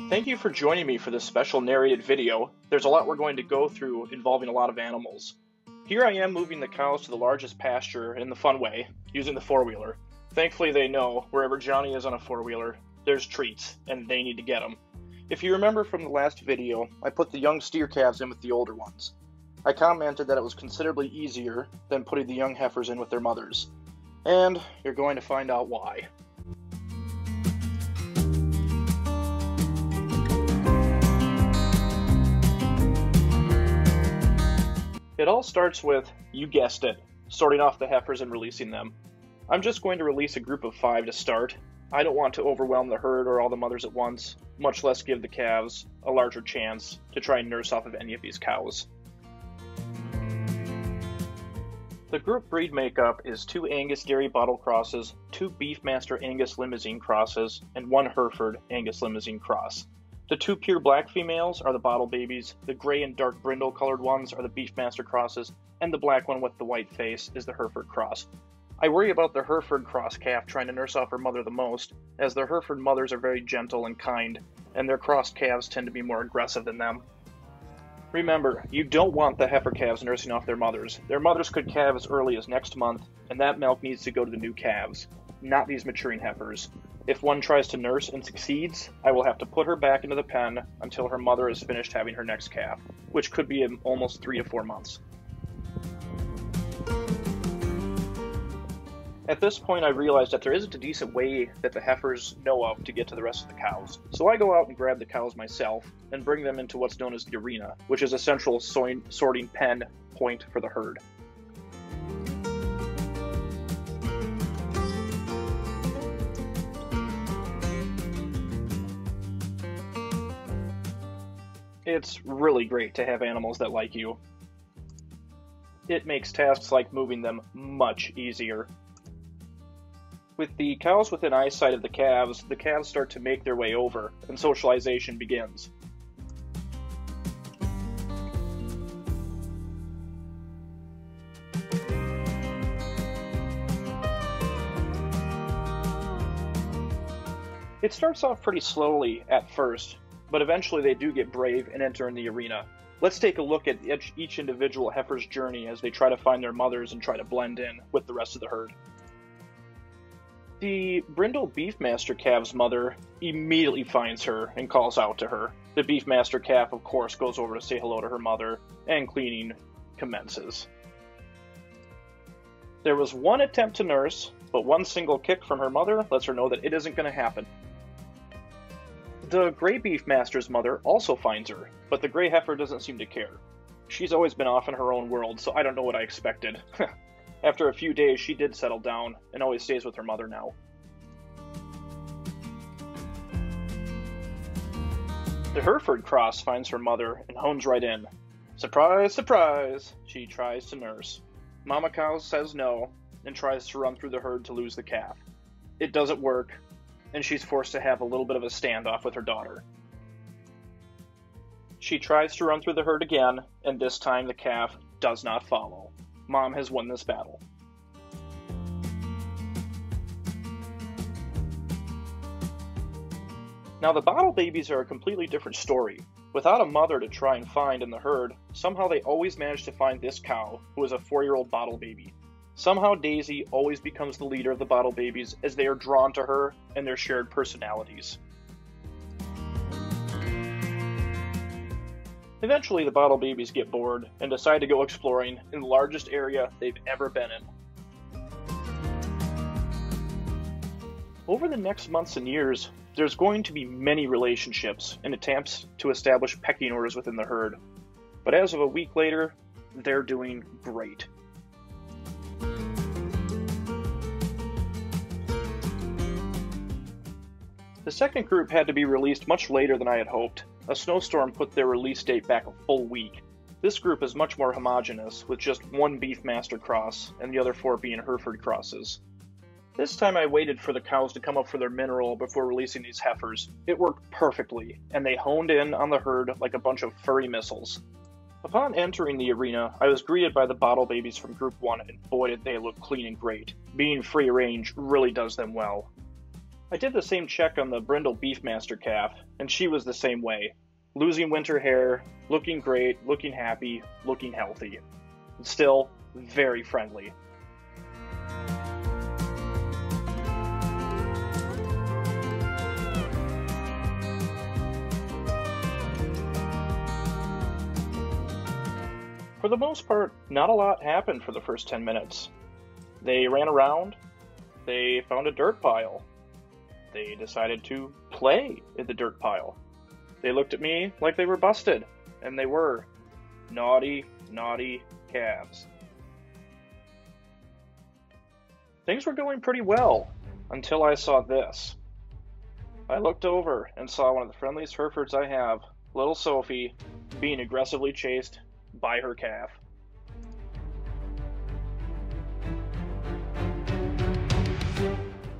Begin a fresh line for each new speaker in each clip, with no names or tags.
Thank you for joining me for this special narrated video. There's a lot we're going to go through involving a lot of animals. Here I am moving the cows to the largest pasture in the fun way, using the four-wheeler. Thankfully they know, wherever Johnny is on a four-wheeler, there's treats, and they need to get them. If you remember from the last video, I put the young steer calves in with the older ones. I commented that it was considerably easier than putting the young heifers in with their mothers. And you're going to find out why. It all starts with, you guessed it, sorting off the heifers and releasing them. I'm just going to release a group of 5 to start. I don't want to overwhelm the herd or all the mothers at once, much less give the calves a larger chance to try and nurse off of any of these cows. The group breed makeup is 2 Angus Dairy Bottle crosses, 2 Beefmaster Angus Limousine crosses, and 1 Hereford Angus Limousine cross. The 2 pure black females are the bottle babies, the gray and dark brindle colored ones are the Beefmaster crosses, and the black one with the white face is the Hereford cross. I worry about the Hereford cross calf trying to nurse off her mother the most, as the Hereford mothers are very gentle and kind, and their crossed calves tend to be more aggressive than them. Remember, you don't want the heifer calves nursing off their mothers. Their mothers could calve as early as next month, and that milk needs to go to the new calves, not these maturing heifers. If one tries to nurse and succeeds, I will have to put her back into the pen until her mother is finished having her next calf, which could be in almost 3 to 4 months. At this point, I realized that there isn't a decent way that the heifers know of to get to the rest of the cows. So I go out and grab the cows myself and bring them into what's known as the arena, which is a central sorting pen point for the herd. It's really great to have animals that like you. It makes tasks like moving them much easier. With the cows within eyesight of the calves start to make their way over, and socialization begins. It starts off pretty slowly at first, but eventually they do get brave and enter in the arena. Let's take a look at each individual heifer's journey as they try to find their mothers and try to blend in with the rest of the herd. The brindle Beefmaster calf's mother immediately finds her and calls out to her. The Beefmaster calf, of course, goes over to say hello to her mother, and cleaning commences. There was one attempt to nurse, but one single kick from her mother lets her know that it isn't going to happen. The gray Beefmaster's mother also finds her, but the gray heifer doesn't seem to care. She's always been off in her own world, so I don't know what I expected. After a few days, she did settle down and always stays with her mother now. The Hereford cross finds her mother and hones right in. Surprise, surprise, she tries to nurse. Mama cow says no and tries to run through the herd to lose the calf. It doesn't work, and she's forced to have a little bit of a standoff with her daughter. She tries to run through the herd again, and this time the calf does not follow. Mom has won this battle. Now the bottle babies are a completely different story. Without a mother to try and find in the herd, somehow they always manage to find this cow, who is a 4-year-old bottle baby. Somehow Daisy always becomes the leader of the bottle babies as they are drawn to her and their shared personalities. Eventually, the bottle babies get bored and decide to go exploring in the largest area they've ever been in. Over the next months and years, there's going to be many relationships and attempts to establish pecking orders within the herd. But as of a week later, they're doing great. The second group had to be released much later than I had hoped. A snowstorm put their release date back a full week. This group is much more homogeneous, with just 1 Beefmaster cross and the other 4 being Hereford crosses. This time I waited for the cows to come up for their mineral before releasing these heifers. It worked perfectly, and they honed in on the herd like a bunch of furry missiles. Upon entering the arena, I was greeted by the bottle babies from Group 1, and boy did they look clean and great. Being free range really does them well. I did the same check on the brindle Beefmaster calf, and she was the same way. Losing winter hair, looking great, looking happy, looking healthy. And still very friendly. For the most part, not a lot happened for the first 10 minutes. They ran around, they found a dirt pile, they decided to play in the dirt pile. They looked at me like they were busted, and they were. Naughty, naughty calves. Things were going pretty well, until I saw this. I looked over and saw one of the friendliest Herefords I have, little Sophie, being aggressively chased by her calf.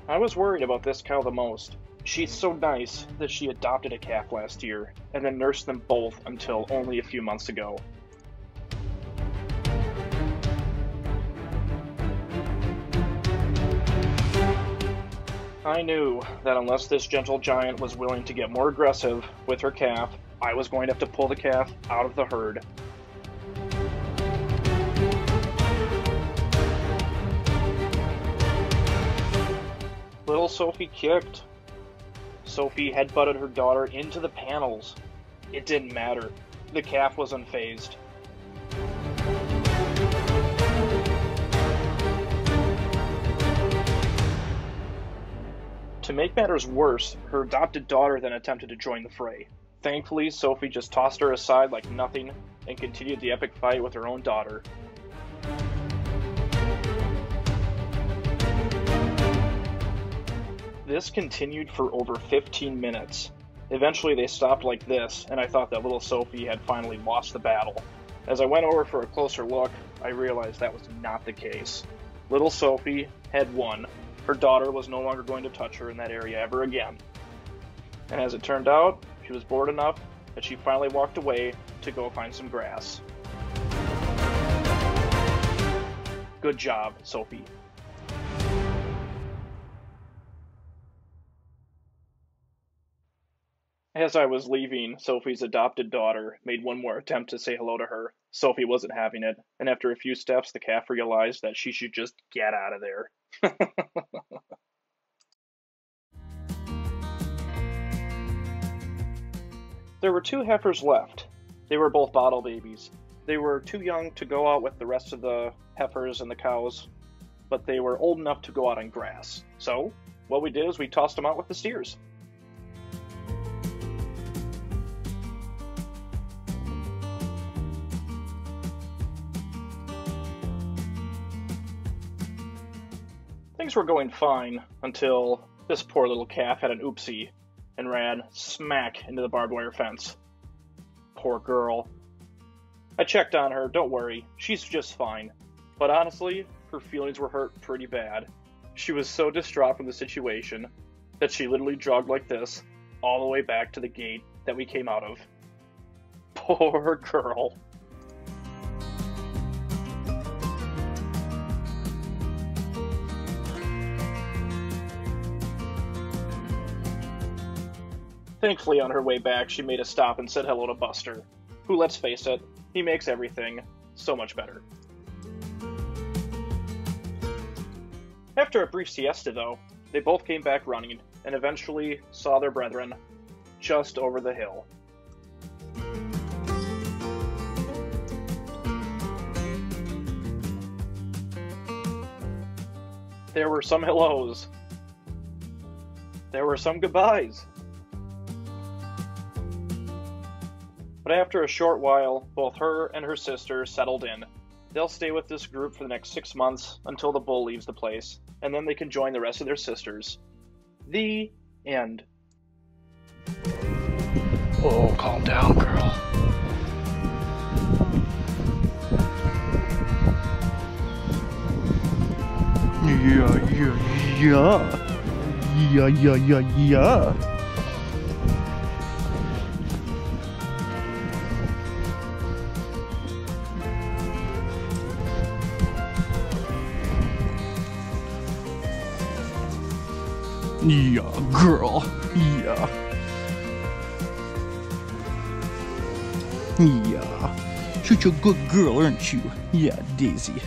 I was worried about this cow the most. She's so nice that she adopted a calf last year, and then nursed them both until only a few months ago. I knew that unless this gentle giant was willing to get more aggressive with her calf, I was going to have to pull the calf out of the herd. Little Sophie kicked. Sophie headbutted her daughter into the panels. It didn't matter. The calf was unfazed. To make matters worse, her adopted daughter then attempted to join the fray. Thankfully, Sophie just tossed her aside like nothing and continued the epic fight with her own daughter. This continued for over 15 minutes. Eventually they stopped like this, and I thought that little Sophie had finally lost the battle. As I went over for a closer look, I realized that was not the case. Little Sophie had won. Her daughter was no longer going to touch her in that area ever again. And as it turned out, she was bored enough that she finally walked away to go find some grass. Good job, Sophie. As I was leaving, Sophie's adopted daughter made one more attempt to say hello to her. Sophie wasn't having it, and after a few steps, the calf realized that she should just get out of there. There were 2 heifers left. They were both bottle babies. They were too young to go out with the rest of the heifers and the cows, but they were old enough to go out on grass. So, what we did is we tossed them out with the steers. Things were going fine until this poor little calf had an oopsie and ran smack into the barbed wire fence. Poor girl. I checked on her, don't worry, she's just fine. But honestly, her feelings were hurt pretty bad. She was so distraught from the situation that she literally jogged like this all the way back to the gate that we came out of. Poor girl. Thankfully, on her way back, she made a stop and said hello to Buster, who, let's face it, he makes everything so much better. After a brief siesta, though, they both came back running and eventually saw their brethren just over the hill. There were some hellos. There were some goodbyes. But after a short while, both her and her sister settled in. They'll stay with this group for the next 6 months until the bull leaves the place, and then they can join the rest of their sisters. The end. Oh, calm down, girl.
Yeah. Yeah, girl. Yeah. Yeah. Such a good girl, aren't you? Yeah, Daisy.